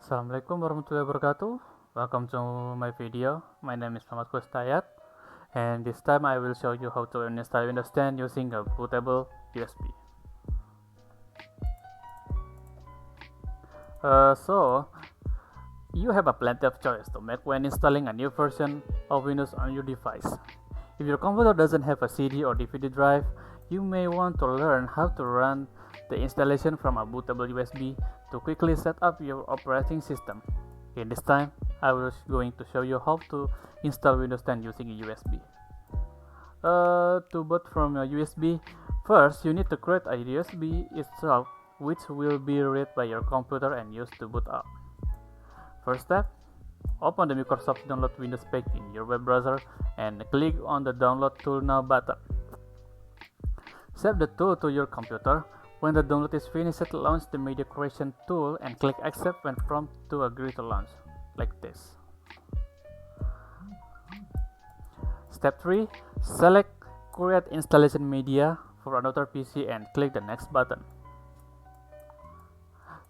Assalamualaikum warahmatullahi wabarakatuh. Welcome to my video. My name is Hidayat, and this time I will show you how to install Windows 10 using a bootable USB. So you have a plenty of choice to make when installing a new version of Windows on your device. If your computer doesn't have a CD or DVD drive, you may want to learn how to run the installation from a bootable USB to quickly set up your operating system. In this time, I was going to show you how to install Windows 10 using a USB. To boot from a USB, first you need to create a USB itself, which will be read by your computer and used to boot up. First step, open the Microsoft Download Windows page in your web browser and click on the Download Tool Now button. Save the tool to your computer. When the download is finished, launch the media creation tool and click accept when prompted to agree to launch, like this. Step 3. Select create installation media for another PC and click the next button.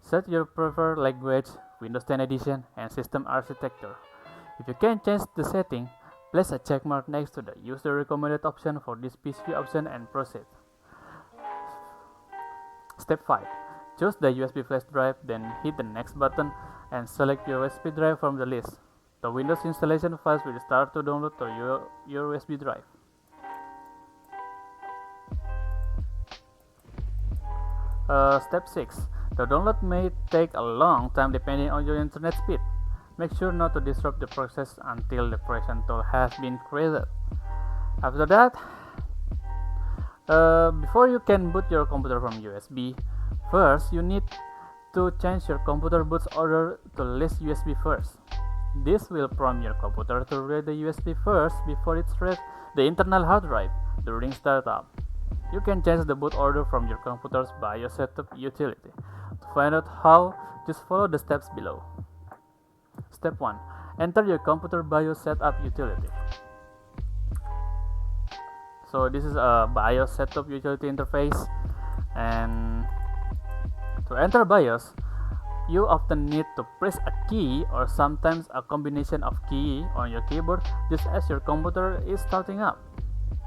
Set your preferred language, Windows 10 edition, and system architecture. If you can change the setting, place a checkmark next to the use the recommended option for this PC option and proceed. Step 5. Choose the USB flash drive, then hit the next button and select your USB drive from the list. The Windows installation files will start to download to your USB drive. Step 6. The download may take a long time depending on your internet speed. Make sure not to disrupt the process until the creation tool has been created. After that, before you can boot your computer from USB, first you need to change your computer boot's order to list USB first. This will prompt your computer to read the USB first before it reads the internal hard drive during startup. You can change the boot order from your computer's BIOS setup utility. To find out how, just follow the steps below. Step 1. Enter your computer BIOS setup utility. So this is a BIOS setup utility interface, and to enter BIOS, you often need to press a key or sometimes a combination of key on your keyboard just as your computer is starting up.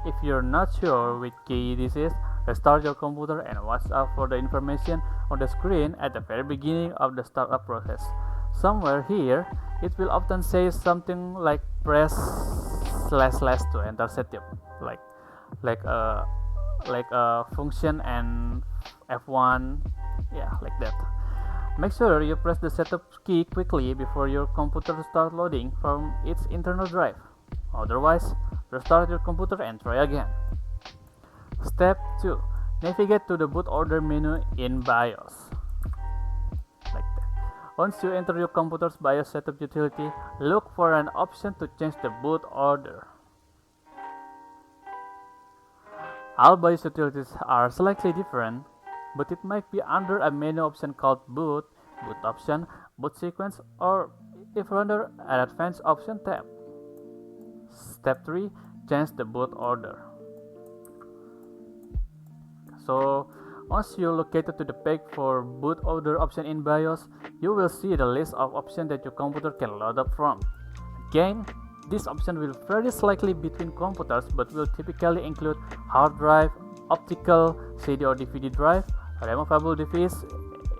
If you're not sure which key this is, restart your computer and watch out for the information on the screen at the very beginning of the startup process. Somewhere here, it will often say something like press / to enter setup, like a function and F1, yeah, like that. Make sure you press the setup key quickly before your computer starts loading from its internal drive. Otherwise, restart your computer and try again. Step 2. Navigate to the boot order menu in BIOS. Like that. Once you enter your computer's BIOS setup utility, look for an option to change the boot order. All BIOS utilities are slightly different, but it might be under a menu option called boot, boot option, boot sequence, or if under an advanced option tab. Step 3. Change the boot order. So once you located to the page for boot order option in BIOS, you will see the list of options that your computer can load up from. Again, this option will vary slightly between computers but will typically include hard drive, optical, CD or DVD drive, removable device,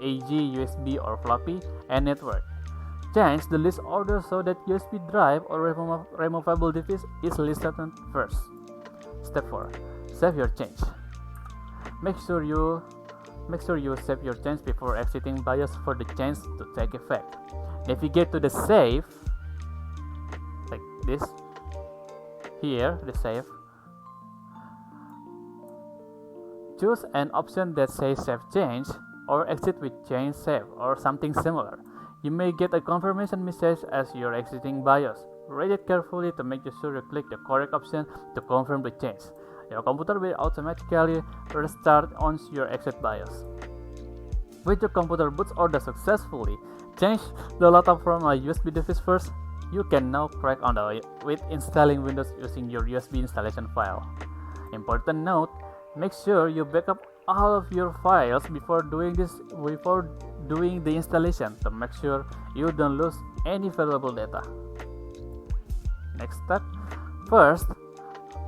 AG, USB or floppy, and network. Change the list order so that USB drive or removable device is listed first. Step 4. Save your change. Make sure you save your change before exiting BIOS for the change to take effect. Navigate to the save, like this. Here, the save. Choose an option that says save change or exit with change save or something similar. You may get a confirmation message as you're exiting BIOS. Read it carefully to make sure you click the correct option to confirm the change. Your computer will automatically restart once you exit BIOS. With your computer boots order successfully, change the laptop from a USB device first. You can now crack on with installing Windows using your USB installation file. Important note, make sure you backup all of your files before doing the installation to make sure you don't lose any valuable data. Next step. First,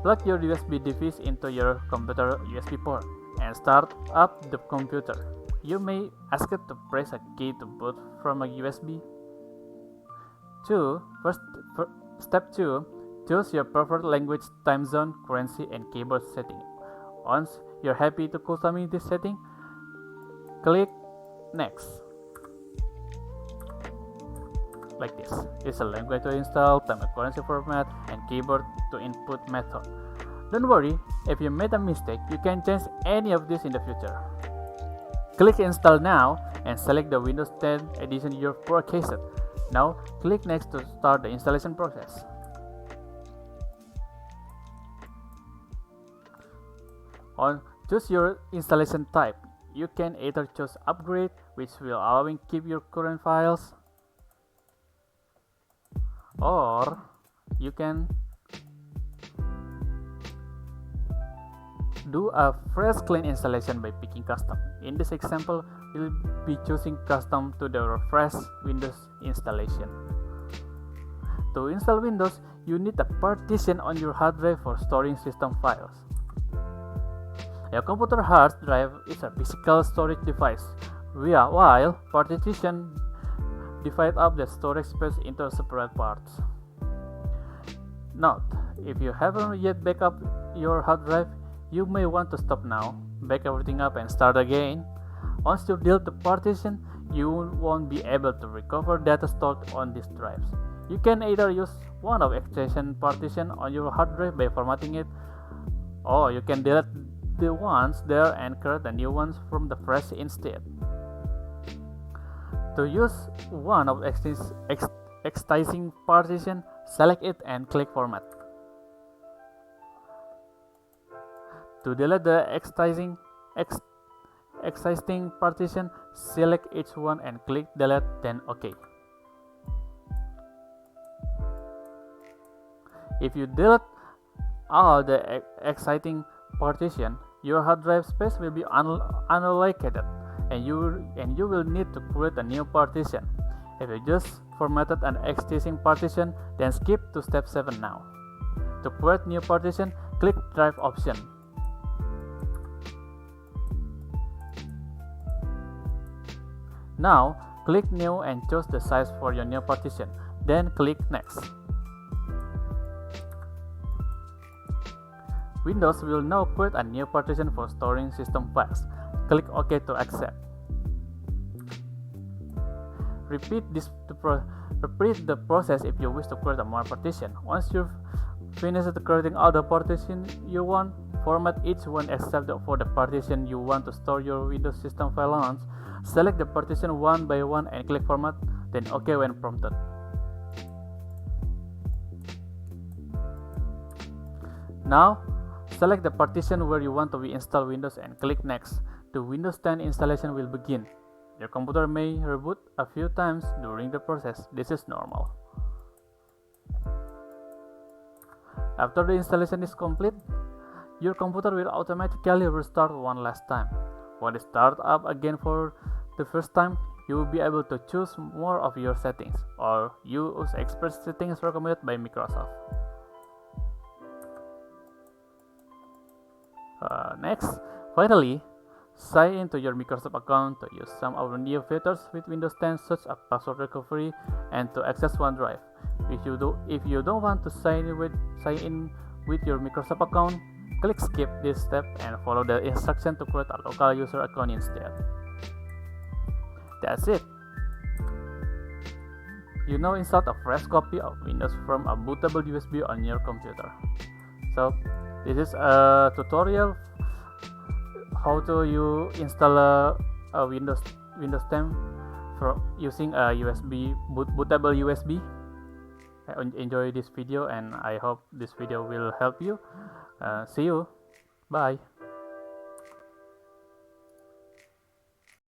plug your USB device into your computer USB port and start up the computer. You may ask it to press a key to boot from a USB. Step 2. Choose your preferred language, time zone, currency, and keyboard setting. Once you're happy to customize this setting, click Next. Like this. Use a language to install, time and currency format, and keyboard to input method. Don't worry, if you made a mistake, you can change any of this in the future. Click Install now and select the Windows 10 edition you've purchased. Now, click Next to start the installation process. Choose your installation type. You can either choose Upgrade, which will allow you to keep your current files, or you can do a fresh clean installation by picking Custom. In this example, we'll be choosing Custom to the fresh Windows installation. To install Windows, you need a partition on your hard drive for storing system files. A computer hard drive is a physical storage device, while partition divide up the storage space into separate parts. Note, if you haven't yet backed up your hard drive, you may want to stop now, back everything up and start again. Once you delete the partition, you won't be able to recover data stored on these drives. You can either use one of extension partition on your hard drive by formatting it, or you can delete the ones there and create the new ones from the fresh instead. To use one of excising partition, select it and click Format. To delete the excising partition, select each one and click Delete, then OK. If you delete all the exciting partition, your hard drive space will be unallocated, and you will need to create a new partition. If you just formatted an existing partition, then skip to step 7 now. To create new partition, click Drive option. Now, click New and choose the size for your new partition, then click Next. Windows will now create a new partition for storing system files. Click OK to accept. Repeat the process if you wish to create a more partition. Once you've finished creating all the partition you want, format each one except for the partition you want to store your Windows system file on. Select the partition one by one and click Format, then OK when prompted. Now, select the partition where you want to install Windows and click Next. The Windows 10 installation will begin. Your computer may reboot a few times during the process. This is normal. After the installation is complete, your computer will automatically restart one last time. When it starts up again for the first time, you will be able to choose more of your settings or use express settings recommended by Microsoft. Next, finally, sign into your Microsoft account to use some of the new features with Windows 10, such as password recovery and to access OneDrive. If you don't want to sign in with your Microsoft account, click Skip this step and follow the instruction to create a local user account instead. That's it. You now install a fresh copy of Windows from a bootable USB on your computer. So, this is a tutorial how to install a Windows 10 using a bootable USB. I enjoy this video and I hope this video will help you. See you. Bye.